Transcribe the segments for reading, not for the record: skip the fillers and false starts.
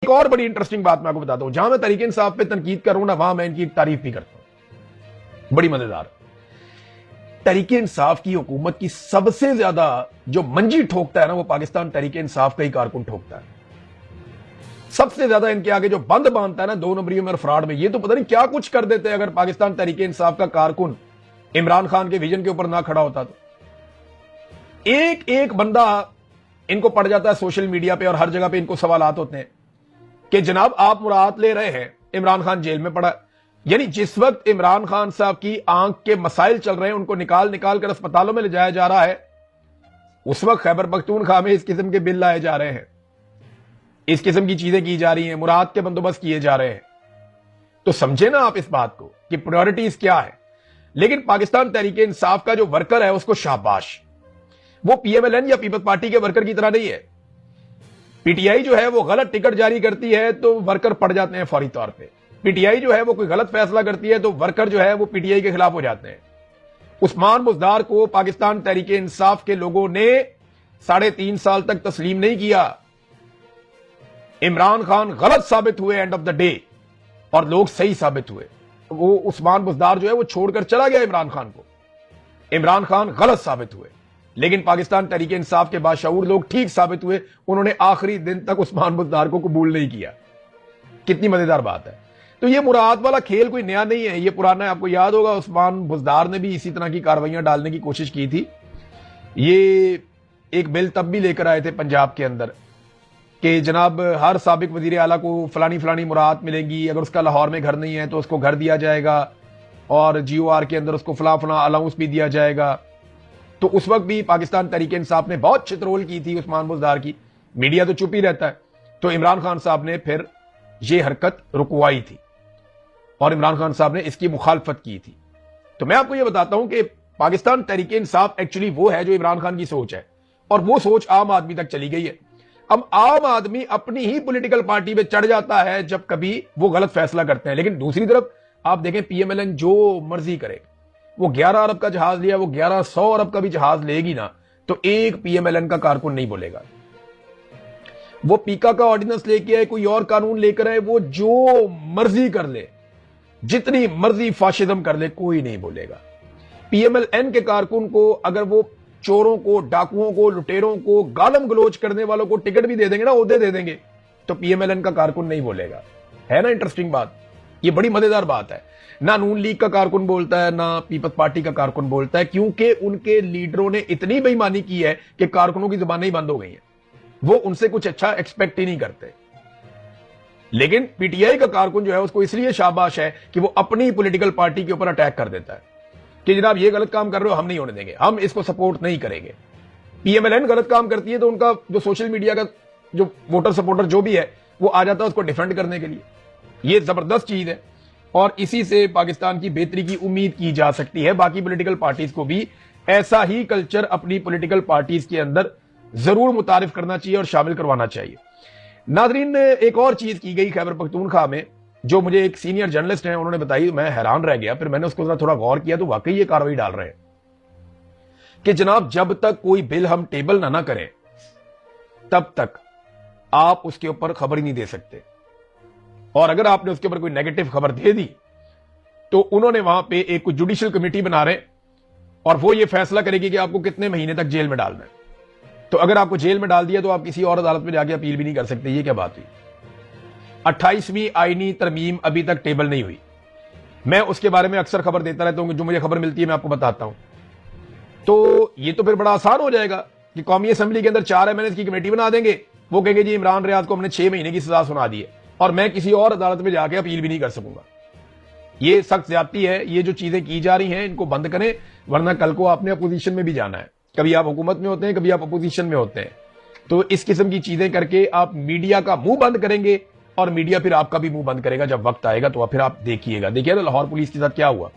एक और बड़ी इंटरेस्टिंग बात मैं आपको बताता हूं, जहां मैं तहरीक इंसाफ पे तनकीद कर रहा हूं ना, वहां मैं इनकी तारीफ भी करता हूं। बड़ी मजेदार, तहरीक इंसाफ की हुकूमत की सबसे ज्यादा जो मंजी ठोकता है ना, वो पाकिस्तान तहरीक इंसाफ का ही कारकुन ठोकता है। सबसे ज्यादा इनके आगे जो बंद बांधता है ना 2 नंबरियों में और फ्रॉड में, ये तो पता नहीं क्या कुछ कर देते हैं अगर पाकिस्तान तहरीक इंसाफ का कारकुन इमरान खान के विजन के ऊपर ना खड़ा होता तो। एक एक बंदा इनको पड़ जाता है सोशल मीडिया पे और हर जगह पे इनको सवालात होते हैं कि जनाब आप मुराद ले रहे हैं, इमरान खान जेल में पड़ा। यानी जिस वक्त इमरान खान साहब की आंख के मसाइल चल रहे हैं, उनको निकाल निकाल कर अस्पतालों में ले जाया जा रहा है, उस वक्त खैबर पख्तूनख्वा में इस किस्म के बिल लाए जा रहे हैं, इस किस्म की चीजें की जा रही हैं, मुराद के बंदोबस्त किए जा रहे हैं। तो समझे ना आप इस बात को कि प्रायोरिटीज क्या है। लेकिन पाकिस्तान तहरीक इंसाफ का जो वर्कर है उसको शाबाश, वो पीएमएलएन या पीपल्स पार्टी के वर्कर की तरह नहीं है। पीटीआई जो है वो गलत टिकट जारी करती है तो वर्कर पड़ जाते हैं फौरी तौर पे। पीटीआई जो है वो कोई गलत फैसला करती है तो वर्कर जो है वो पीटीआई के खिलाफ हो जाते हैं। उस्मान बुज़दार को पाकिस्तान तहरीक इंसाफ के लोगों ने 3.5 साल तक तस्लीम नहीं किया। इमरान खान गलत साबित हुए एंड ऑफ द डे और लोग सही साबित हुए। वो उस्मान बुज़दार जो है वो छोड़कर चला गया इमरान खान को, इमरान खान गलत साबित हुए, लेकिन पाकिस्तान तहरीक इंसाफ के बाशऊर लोग ठीक साबित हुए। उन्होंने आखिरी दिन तक उस्मान बुज़दार को कबूल नहीं किया। कितनी मजेदार बात है। तो ये मुराद वाला खेल कोई नया नहीं है, ये पुराना है। आपको याद होगा उस्मान बुज़दार ने भी इसी तरह की कार्रवाइयां डालने की कोशिश की थी। ये एक बिल तब भी लेकर आए थे पंजाब के अंदर कि जनाब हर साबिक वजीर आला को फलानी फलानी मुराद मिलेंगी, अगर उसका लाहौर में घर नहीं है तो उसको घर दिया जाएगा और जीओआर के अंदर उसको फला फला अलाउंस भी दिया जाएगा। तो उस वक्त भी पाकिस्तान तहरीक इंसाफ ने बहुत चित्रोल की थी उस्मान बुज़दार की। मीडिया तो चुप ही रहता है। तो इमरान खान साहब ने फिर यह हरकत रुकवाई थी और इमरान खान साहब ने इसकी मुखालफत की थी। तो मैं आपको यह बताता हूं कि पाकिस्तान तहरीक इंसाफ एक्चुअली वो है जो इमरान खान की सोच है, और वो सोच आम आदमी तक चली गई है। अब आम आदमी अपनी ही पॉलिटिकल पार्टी में चढ़ जाता है जब कभी वो गलत फैसला करते हैं। लेकिन दूसरी तरफ आप देखें पीएमएलएन जो मर्जी करे, वो 11 अरब का जहाज लिया, वो 1100 अरब का भी जहाज लेगी ना, तो एक पीएमएलएन का कारकुन नहीं बोलेगा। वो पीका का ऑर्डिनेंस लेके आए, कोई और कानून लेकर आए, वो जो मर्जी कर ले, जितनी मर्जी फाशिज्म कर ले, कोई नहीं बोलेगा। पीएमएलएन के कारकुन को अगर वो चोरों को, डाकुओं को, लुटेरों को, गालम गलोच करने वालों को टिकट भी दे देंगे ना, ओहदे दे देंगे, तो पीएमएलएन का कारकुन नहीं बोलेगा। है ना इंटरेस्टिंग बात। ये बड़ी मजेदार बात है। ना नून लीग का कारकुन बोलता है, ना पीपल्स पार्टी का कारकुन बोलता है, क्योंकि उनके लीडरों ने इतनी बेईमानी की है कि कारकुनों की जुबानें ही बंद हो गई हैं। वो उनसे कुछ अच्छा एक्सपेक्ट ही नहीं करते। लेकिन पीटीआई का कारकुन जो है उसको इसलिए शाबाश है कि वो अपनी पॉलिटिकल पार्टी के ऊपर अटैक कर देता है कि जनाब ये गलत काम कर रहे हो, हम नहीं होने देंगे, हम इसको सपोर्ट नहीं करेंगे। पीएमएलएन गलत काम करती है तो उनका जो सोशल मीडिया का जो वोटर सपोर्टर जो भी है वो आ जाता है उसको डिफेंड करने के लिए। ये जबरदस्त चीज है और इसी से पाकिस्तान की बेहतरी की उम्मीद की जा सकती है। बाकी पॉलिटिकल पार्टीज को भी ऐसा ही कल्चर अपनी पॉलिटिकल पार्टीज के अंदर जरूर मुतारिफ करना चाहिए और शामिल करवाना चाहिए। नाजरीन, एक और चीज की गई खैबर पख्तूनख्वा में जो मुझे एक सीनियर जर्नलिस्ट हैं उन्होंने बताई, मैं हैरान रह गया। फिर मैंने उसको थोड़ा गौर किया तो वाकई ये कार्रवाई डाल रहे हैं कि जनाब जब तक कोई बिल हम टेबल ना करें तब तक आप उसके ऊपर खबर ही नहीं दे सकते, और अगर आपने उसके ऊपर कोई नेगेटिव खबर दे दी तो उन्होंने वहां पे एक जुडिशियल कमेटी बना रहे और वो ये फैसला करेगी कि आपको कितने महीने तक जेल में डालना है। तो अगर आपको जेल में डाल दिया तो आप किसी और अदालत में जाके अपील भी नहीं कर सकते। ये क्या बात हुई। 28वीं आईनी तरमीम अभी तक टेबल नहीं हुई। मैं उसके बारे में अक्सर खबर देता रहता हूं, जो मुझे खबर मिलती है मैं आपको बताता हूं। तो ये तो फिर बड़ा आसान हो जाएगा कि कौमी असेंबली के अंदर 4 एमएनएस की कमेटी बना देंगे। वो कहेंगे जी इमरान रियाज को हमने 6 महीने की सजा सुना दी है और मैं किसी और अदालत में जाके अपील भी नहीं कर सकूंगा। ये सख्त ज्यादती है। ये जो चीजें की जा रही हैं इनको बंद करें, वरना कल को आपने अपोजिशन में भी जाना है। कभी आप हुकूमत में होते हैं, कभी आप अपोजिशन में होते हैं। तो इस किस्म की चीजें करके आप मीडिया का मुंह बंद करेंगे और मीडिया फिर आपका भी मुंह बंद करेगा जब वक्त आएगा। तो फिर आप देखिएगा। देखिए ना लाहौर पुलिस के साथ क्या हुआ।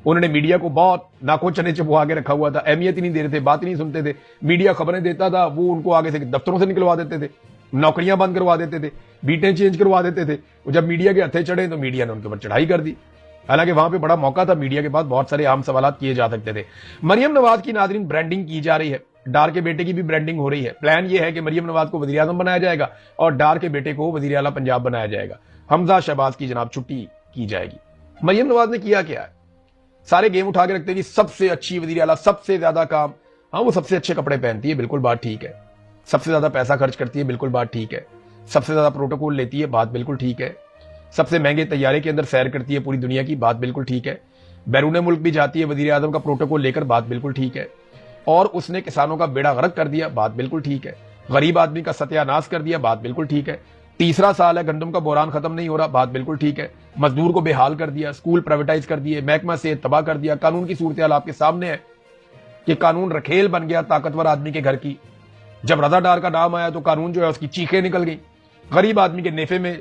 उन्होंने मीडिया को बहुत नाको चने चबुआ के रखा हुआ था, अहमियत ही नहीं दे रहे थे, बात ही नहीं सुनते थे। मीडिया खबरें देता था, वो उनको आगे से दफ्तरों से निकलवा देते थे, नौकरियां बंद करवा देते थे, बीटें चेंज करवा देते थे। जब मीडिया के हथे चढ़े तो मीडिया ने उनके ऊपर चढ़ाई कर दी। हालांकि वहां पे बड़ा मौका था, मीडिया के पास बहुत सारे आम सवाल किए जा सकते थे। मरियम नवाज की नाजरीन ब्रांडिंग की जा रही है। डार के बेटे की भी ब्रांडिंग हो रही है। प्लान ये है कि मरियम नवाज को वजीर आजम बनाया जाएगा और डार के बेटे को वजीर आला पंजाब बनाया जाएगा। हमजा शहबाज की जनाब छुट्टी की जाएगी। मरियम नवाज ने किया क्या है? सारे गेम उठा के रखते जी, सबसे अच्छी वजीर आला, सबसे ज्यादा काम। हाँ, वो सबसे अच्छे कपड़े पहनती है, बिल्कुल बात ठीक है। सबसे ज्यादा पैसा खर्च करती है, बिल्कुल बात ठीक है। सबसे ज्यादा प्रोटोकॉल लेती है, बात बिल्कुल ठीक है। सबसे महंगे तैयारे के अंदर सैर करती है पूरी दुनिया की, बात बिल्कुल ठीक है। बैरून मुल्क भी जाती है वजीर आजम का प्रोटोकॉल लेकर, बात बिल्कुल ठीक है। और उसने किसानों का बेड़ा गर्क कर दिया, बात बिल्कुल ठीक है। गरीब आदमी का सत्यानाश कर दिया, बात बिल्कुल ठीक है। तीसरा साल है, गंदम का बोरान खत्म नहीं हो रहा, बात बिल्कुल ठीक है। मजदूर को बेहाल कर दिया, स्कूल प्राइवेटाइज कर दिए, महकमा से तबाह कर दिया। कानून की सूरत हाल आपके सामने है कि कानून रखेल बन गया ताकतवर आदमी के घर की। जब रजा डार का नाम आया तो कानून जो है उसकी चीखें निकल गई। गरीब आदमी के नेफे में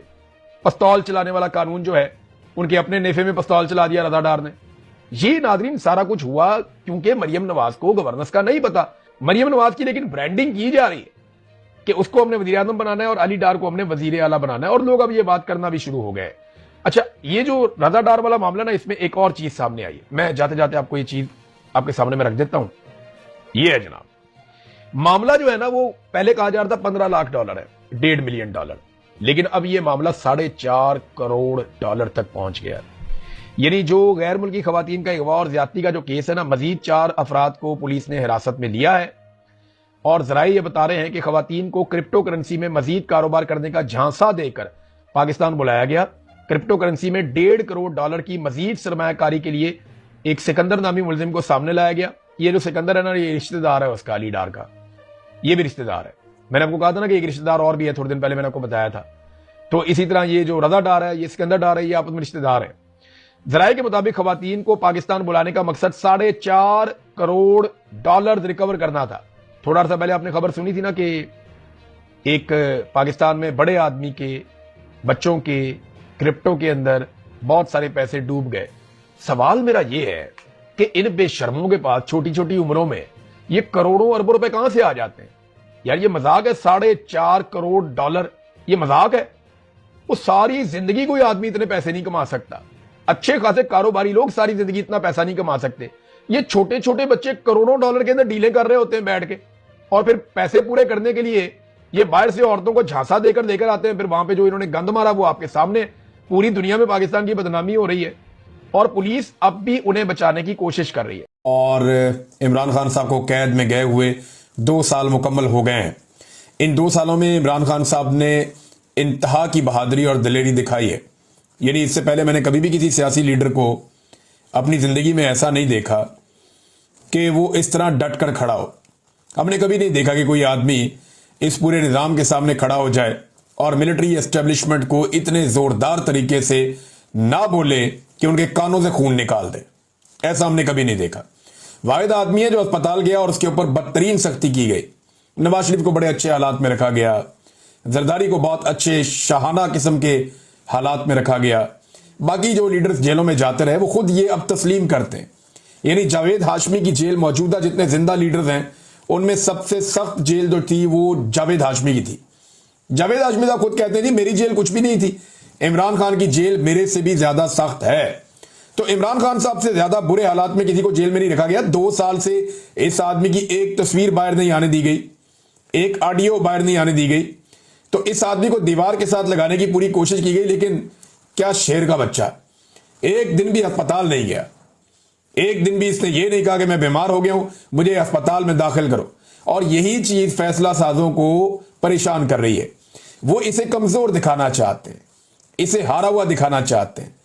पिस्तौल चलाने वाला कानून जो है, उनके अपने नेफे में पिस्तौल चला दिया रजा डार ने। ये नाजरीन सारा कुछ हुआ क्योंकि मरियम नवाज को गवर्नेंस का नहीं पता। मरियम नवाज की लेकिन ब्रांडिंग की जा रही है कि उसको हमने वजीर आजम बनाना है और अली डार को हमने वजीर आला बनाना है, और लोग अब ये बात करना भी शुरू हो गए। अच्छा, ये जो रजा डार वाला मामला ना, इसमें एक और चीज सामने आई है। मैं जाते जाते आपको ये चीज आपके सामने में रख देता हूं। ये है जनाब, मामला जो है ना, वो पहले कहा जा रहा था $15 लाख है, $1.5 मिलियन, लेकिन अब ये मामला $4.5 करोड़ तक पहुंच गया। यानी जो गैर मुल्की खवातीन का अगवा और ज्यादती का जो केस है ना, मजीद 4 अफराद को पुलिस ने हिरासत में लिया है। और जराए ये बता रहे हैं कि खवातीन को क्रिप्टो करेंसी में मजीद कारोबार करने का झांसा देकर पाकिस्तान बुलाया गया। क्रिप्टो करेंसी में $1.5 करोड़ की मजीद सरमायाकारी के लिए एक सिकंदर नामी मुलजिम को सामने लाया गया। ये जो सिकंदर है ना, ये रिश्तेदार है उसका, अली डार का, ये भी रिश्तेदार है। मैंने आपको कहा था ना कि एक रिश्तेदार और भी है, थोड़े दिन पहले मैंने आपको बताया था। तो इसी तरह ये जो रजा डार है, ये सिकंदर डार है, ये आपस में रिश्तेदार है। जराये के मुताबिक खवातीन को पाकिस्तान बुलाने का मकसद $4.5 करोड़ रिकवर करना था। थोड़ा अर्सा पहले आपने खबर सुनी थी ना कि एक पाकिस्तान में बड़े आदमी के बच्चों के क्रिप्टो के अंदर बहुत सारे पैसे डूब गए। सवाल मेरा यह है कि इन बेशर्मों के पास छोटी छोटी उम्रों में ये करोड़ों अरबों रुपए कहां से आ जाते हैं? यार ये मजाक है, $4.5 करोड़, ये मजाक है। वो सारी जिंदगी कोई आदमी इतने पैसे नहीं कमा सकता। अच्छे खासे कारोबारी लोग सारी जिंदगी इतना पैसा नहीं कमा सकते। ये छोटे छोटे बच्चे करोड़ों डॉलर के अंदर डीलें कर रहे होते हैं बैठ के, और फिर पैसे पूरे करने के लिए ये बाहर से औरतों को झांसा देकर लेकर आते हैं। फिर वहां पे जो इन्होंने गंद मारा वो आपके सामने, पूरी दुनिया में पाकिस्तान की बदनामी हो रही है और पुलिस अब भी उन्हें बचाने की कोशिश कर रही है। और इमरान खान साहब को कैद में गए हुए 2 साल मुकम्मल हो गए हैं। इन 2 सालों में इमरान खान साहब ने इंतहा की बहादुरी और दिलेरी दिखाई है। यानी इससे पहले मैंने कभी भी किसी सियासी लीडर को अपनी जिंदगी में ऐसा नहीं देखा कि वो इस तरह डट कर खड़ा हो। हमने कभी नहीं देखा कि कोई आदमी इस पूरे निज़ाम के सामने खड़ा हो जाए और मिलिट्री एस्टेब्लिशमेंट को इतने जोरदार तरीके से ना बोले कि उनके कानों से खून निकाल दे। ऐसा हमने कभी नहीं देखा। वाहिद आदमी है जो अस्पताल गया और उसके ऊपर बदतरीन सख्ती की गई। नवाज शरीफ को बड़े अच्छे हालात में रखा गया, जरदारी को बहुत अच्छे शाहाना किस्म के हालात में रखा गया। बाकी जो लीडर्स जेलों में जाते रहे वो खुद ये अब तस्लीम करते हैं। यानी जावेद हाशमी की जेल, मौजूदा जितने जिंदा लीडर्स हैं उनमें सबसे सख्त जेल जो थी वो जावेद हाशमी की थी। जावेद हाशमी साहब खुद कहते हैं जी मेरी जेल कुछ भी नहीं थी, इमरान खान की जेल मेरे से भी ज्यादा सख्त है। तो इमरान खान साहब से ज्यादा बुरे हालात में किसी को जेल में नहीं रखा गया। 2 साल से इस आदमी की एक तस्वीर बाहर नहीं आने दी गई, एक ऑडियो बाहर नहीं आने दी गई। तो इस आदमी को दीवार के साथ लगाने की पूरी कोशिश की गई, लेकिन क्या शेर का बच्चा, एक दिन भी अस्पताल नहीं गया। एक दिन भी इसने ये नहीं कहा कि मैं बीमार हो गया हूं, मुझे अस्पताल में दाखिल करो। और यही चीज फैसला साजों को परेशान कर रही है। वो इसे कमजोर दिखाना चाहते हैं, इसे हारा हुआ दिखाना चाहते हैं।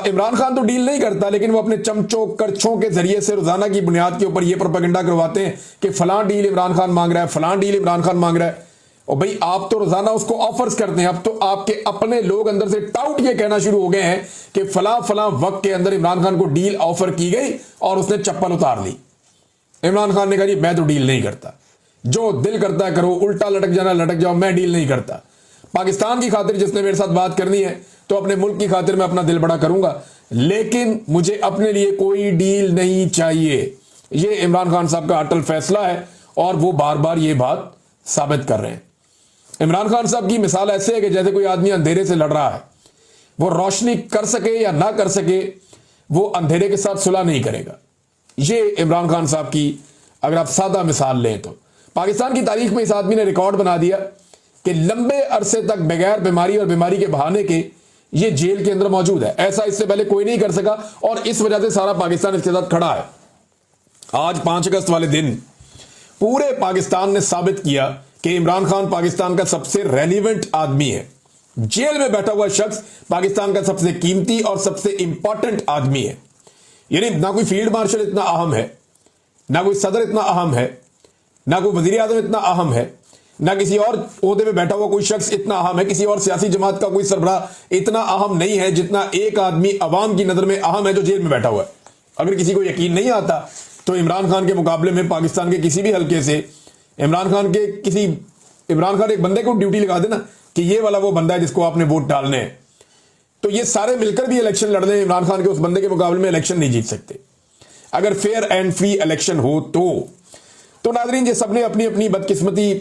इमरान खान तो डील नहीं करता, लेकिन वो अपने चमचों करछों के जरिए से रोजाना की बुनियाद के ऊपर ये प्रोपेगेंडा करवाते हैं कि फलां डील इमरान खान मांग रहा है, फलां डील इमरान खान मांग रहा है। और भाई आप तो रोजाना उसको ऑफर्स करते हैं। अब तो आपके अपने लोग अंदर से टाउट ये कहना शुरू हो गए हैं कि फलां फलां वक्त के अंदर इमरान खान को डील ऑफर की गई और उसने चप्पल उतार ली। इमरान खान ने कहा जी मैं तो डील नहीं करता, जो दिल करता है करो, उल्टा लटक जाना लटक जाओ, मैं डील नहीं करता। पाकिस्तान की खातिर जिसने मेरे साथ बात करनी है तो अपने मुल्क की खातिर मैं अपना दिल बड़ा करूंगा, लेकिन मुझे अपने लिए कोई डील नहीं चाहिए। ये इमरान खान साहब का अटल फैसला है और वो बार बार ये बात साबित कर रहे हैं। इमरान खान साहब की मिसाल ऐसे है कि जैसे कोई आदमी अंधेरे से लड़ रहा है, वो रोशनी कर सके या ना कर सके, वो अंधेरे के साथ सुलह नहीं करेगा। ये इमरान खान साहब की अगर आप सादा मिसाल लें तो पाकिस्तान की तारीख में इस आदमी ने रिकॉर्ड बना दिया कि लंबे अरसे तक बगैर बीमारी और बीमारी के बहाने के ये जेल के अंदर मौजूद है। ऐसा इससे पहले कोई नहीं कर सका और इस वजह से सारा पाकिस्तान इसके साथ खड़ा है। आज 5 अगस्त वाले दिन पूरे पाकिस्तान ने साबित किया कि इमरान खान पाकिस्तान का सबसे रेलिवेंट आदमी है। जेल में बैठा हुआ शख्स पाकिस्तान का सबसे कीमती और सबसे इंपॉर्टेंट आदमी है। यानी ना कोई फील्ड मार्शल इतना अहम है, ना कोई सदर इतना अहम है, ना कोई वजीर आजम इतना अहम है, ना किसी और ओहदे में बैठा हुआ कोई शख्स इतना अहम है, किसी और सियासी जमात का कोई सरबराह इतना अहम नहीं है जितना एक आदमी अवाम की नजर में अहम है जो जेल में बैठा हुआ है। अगर किसी को यकीन नहीं आता तो इमरान खान के मुकाबले में पाकिस्तान के किसी भी हल्के से इमरान खान एक बंदे को ड्यूटी लगा देना कि ये वाला वो बंदा है जिसको आपने वोट डालने हैं, तो ये सारे मिलकर भी इलेक्शन लड़ लें, इमरान खान के उस बंदे के मुकाबले में इलेक्शन नहीं जीत सकते अगर फेयर एंड फ्री इलेक्शन हो तो नाजरीन, ये सबने अपनी अपनी बदकिस्मती,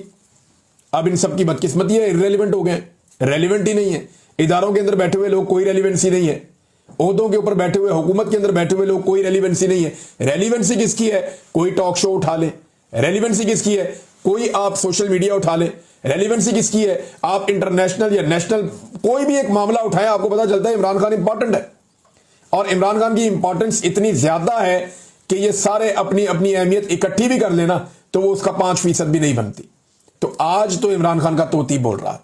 अब इन सब की बदकिस्मती है, इररेलेवेंट हो गए, रेलिवेंट ही नहीं है। इदारों के अंदर बैठे हुए लोग कोई रेलिवेंसी नहीं है, ओहदों के ऊपर बैठे हुए, हुकूमत के अंदर बैठे हुए लोग कोई रेलिवेंसी नहीं है। रेलिवेंसी किसकी है? कोई टॉक शो उठा ले। रेलिवेंसी किसकी है? कोई आप सोशल मीडिया उठा ले। रेलिवेंसी किसकी है? आप इंटरनेशनल या नेशनल कोई भी एक मामला उठाएं, आपको पता चलता है इमरान खान इंपॉर्टेंट है। और इमरान खान की इंपॉर्टेंस इतनी ज्यादा है कि ये सारे अपनी अपनी अहमियत इकट्ठी भी कर लेना तो वो उसका 5% भी नहीं बनती। तो आज तो इमरान खान का तोती बोल रहा है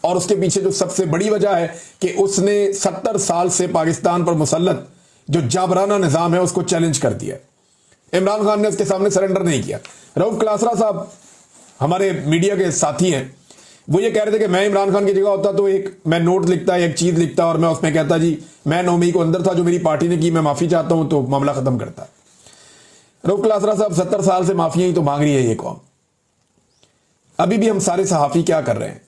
और उसके पीछे जो सबसे बड़ी वजह है कि उसने 70 साल से पाकिस्तान पर मुसल्लत जो जाबराना निजाम है उसको चैलेंज कर दिया। इमरान खान ने उसके सामने सरेंडर नहीं किया। रऊफ क्लासरा साहब हमारे मीडिया के साथी हैं, वो ये कह रहे थे कि मैं इमरान खान की जगह होता तो मैं नोट लिखता, एक चीज लिखता और मैं उसमें कहता जी मैं 9 मई को अंदर था, जो मेरी पार्टी ने की, मैं माफी चाहता हूं, तो मामला खत्म करता। रऊफ क्लासरा साहब 70 साल से माफिया ही तो मांग रही है ये कौम। अभी भी हम सारे सहाफी क्या कर रहे हैं?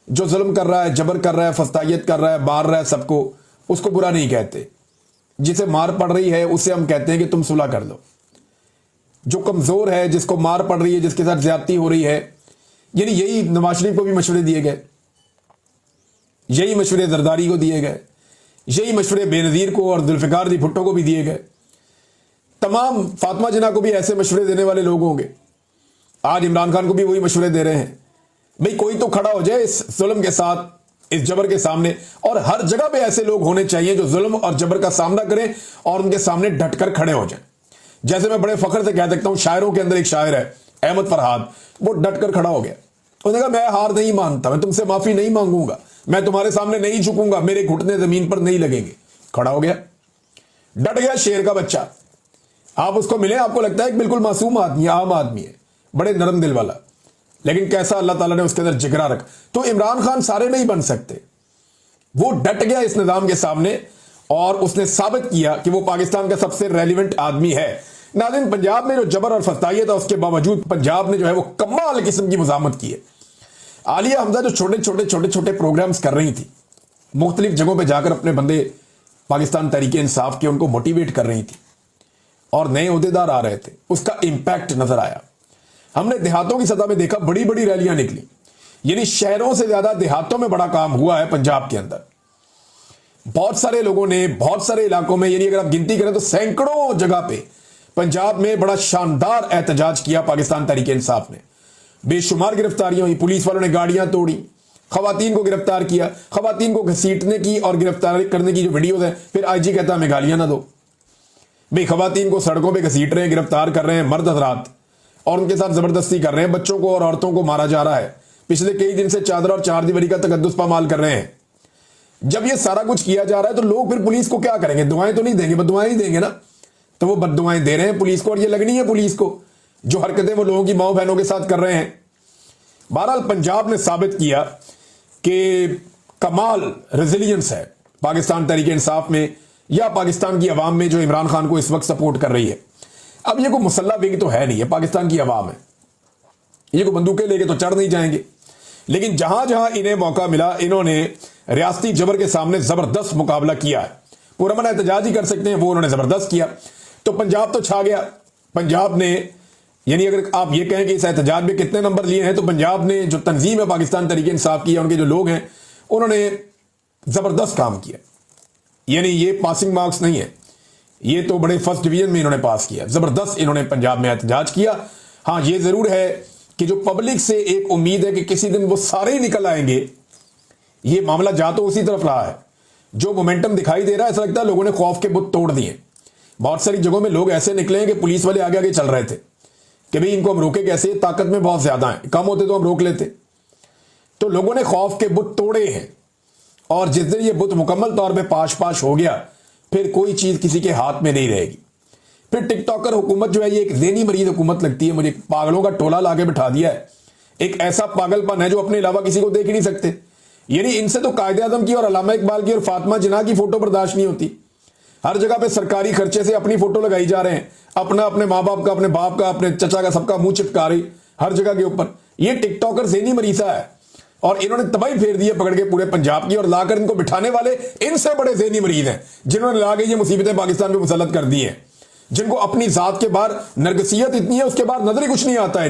जो जुल्म कर रहा है, जबर कर रहा है, फस्तायत कर रहा है, मार रहा है सबको, उसको बुरा नहीं कहते। जिसे मार पड़ रही है उसे हम कहते हैं कि तुम सुलह कर लो। जो कमजोर है, जिसको मार पड़ रही है, जिसके साथ ज्यादती हो रही है, यानी यही नवाज शरीफ को भी मशवरे दिए गए, यही मशवरे जरदारी को दिए गए, यही मशवरे बेनजीर को और जुल्फिकार जी भुट्टो को भी दिए गए। तमाम फातिमा जिन्ना को भी ऐसे मशवरे देने वाले लोग होंगे। आज इमरान खान को भी वही मशवरे दे रहे हैं। भाई कोई तो खड़ा हो जाए इस जुल्म के साथ, इस जबर के सामने, और हर जगह पे ऐसे लोग होने चाहिए जो जुल्म और जबर का सामना करें और उनके सामने डटकर खड़े हो जाएं। जैसे मैं बड़े फख्र से कह सकता हूं, शायरों के अंदर एक शायर है अहमद फरहाद, वो डटकर खड़ा हो गया। उसने कहा मैं हार नहीं मानता, मैं तुमसे माफी नहीं मांगूंगा, मैं तुम्हारे सामने नहीं झुकूंगा, मेरे घुटने जमीन पर नहीं लगेंगे। खड़ा हो गया, डट गया, शेर का बच्चा। आप उसको मिले, आपको लगता है कि बिल्कुल मासूम आदमी, आम आदमी है, बड़े नरम दिल वाला, लेकिन कैसा अल्लाह ताला ने उसके अंदर जिगरा रखा। तो इमरान खान सारे नहीं बन सकते। वो डट गया इस निजाम के सामने और उसने साबित किया कि वो पाकिस्तान का सबसे रेलिवेंट आदमी है। नाज़रीन, पंजाब में जो जबर और फस्तायत है उसके बावजूद पंजाब ने जो है वो कमाल किस्म की मुजामत की है। आलिया हमजा जो छोटे छोटे प्रोग्राम्स कर रही थी, मुख्तलिफ जगहों पर जाकर अपने बंदे पाकिस्तान तहरीके इंसाफ के उनको मोटिवेट कर रही थी और नए ओहदेदार आ रहे थे, उसका इंपैक्ट नजर आया। हमने देहातों की सतह में देखा, बड़ी बड़ी रैलियां निकली, यानी शहरों से ज्यादा देहातों में बड़ा काम हुआ है पंजाब के अंदर। बहुत सारे लोगों ने बहुत सारे इलाकों में, यानी अगर आप गिनती करें तो सैकड़ों जगह पे पंजाब में बड़ा शानदार एहतजाज किया पाकिस्तान तहरीके इंसाफ ने। बेशुमार गिरफ्तारियां हुई, पुलिस वालों ने गाड़ियां तोड़ी, खवातीन को गिरफ्तार किया, खवातीन को घसीटने की और गिरफ्तार करने की जो वीडियोज है, फिर आईजी कहता हमें गालियां ना दो। भाई खवातीन को सड़कों पर घसीट रहे हैं, गिरफ्तार कर रहे हैं मर्द हजरात और उनके साथ जबरदस्ती कर रहे हैं, बच्चों को और औरतों को मारा जा रहा है। पिछले कई दिन से चादर और चार दीवारी का तकद्दुस पामाल कर रहे हैं। जब ये सारा कुछ किया जा रहा है तो लोग फिर पुलिस को क्या करेंगे? दुआएं तो नहीं देंगे, बददुआएं ही देंगे ना। तो वो बददुआएं दे रहे हैं पुलिस को और ये लगनी है पुलिस को, जो हरकतें वो लोगों की माओ बहनों के साथ कर रहे हैं। बहरहाल पंजाब ने साबित किया कि कमाल रेजिलियंस है पाकिस्तान तहरीके इंसाफ में या पाकिस्तान की अवाम में जो इमरान खान को इस वक्त सपोर्ट कर रही है। अब ये कोई मुसल्ला विंग तो है नहीं, है पाकिस्तान की अवाम है, ये कोई बंदूकें लेके तो चढ़ नहीं जाएंगे। लेकिन जहां जहां इन्हें मौका मिला, इन्होंने रियासती जबर के सामने जबरदस्त मुकाबला किया है। पूरा मना एहतजाज ही कर सकते हैं, वो उन्होंने जबरदस्त किया। तो पंजाब तो छा गया। पंजाब ने, यानी अगर आप ये कहें कि इस एहतजाज में कितने नंबर लिए हैं, तो पंजाब ने जो तंजीम है पाकिस्तान तहरीके इंसाफ की, उनके जो लोग हैं, उन्होंने जबरदस्त काम किया। यानी ये पासिंग मार्क्स नहीं है, ये तो बड़े फर्स्ट डिवीजन में इन्होंने पास किया। जबरदस्त इन्होंने पंजाब में एहतजाज किया। हां, ये जरूर है कि जो पब्लिक से एक उम्मीद है कि किसी दिन वो सारे ही निकल आएंगे, ये मामला जा तो उसी तरफ रहा है। जो मोमेंटम दिखाई दे रहा है, ऐसा लगता है लोगों ने खौफ के बुत तोड़ दिए। बहुत सारी जगहों में लोग ऐसे निकले हैं कि पुलिस वाले आगे आगे चल रहे थे कि भाई इनको हम रोके कैसे, ताकत में बहुत ज्यादा है, कम होते तो हम रोक लेते। तो लोगों ने खौफ के बुत तोड़े हैं, और जिस दिन ये बुत मुकम्मल तौर पे पाश हो गया, फिर कोई चीज किसी के हाथ में नहीं रहेगी। फिर टिकटॉकर हुकूमत जो है, ये एक ज़हनी मरीज हुकूमत लगती है मुझे। पागलों का टोला लाके बिठा दिया है। एक ऐसा पागलपन है जो अपने अलावा किसी को देख ही नहीं सकते। यानी इनसे तो कायदे आज़म की और अल्लामा इकबाल की और फातिमा जिन्ना की फोटो बर्दाश्त नहीं होती। हर जगह पे सरकारी खर्चे से अपनी फोटो लगाई जा रहे हैं, अपना अपने माँ बाप का, अपने बाप का, अपने चचा का, सबका मुंह चिपका रही हर जगह के ऊपर। ये टिकटॉकर ज़हनी मरीजा है, और इन्होंने तबाही फेर दी है पकड़ के पूरे पंजाब की, और लाकर इनको बिठाने वाले इनसे बड़े ज़हनी मरीज हैं, जिन्होंने लाके ये मुसीबतें पाकिस्तान पे मुसल्लत कर दी हैं, जिनको अपनी जात के बाहर नरगसियत इतनी है, उसके बाद नजर ही कुछ नहीं आता है।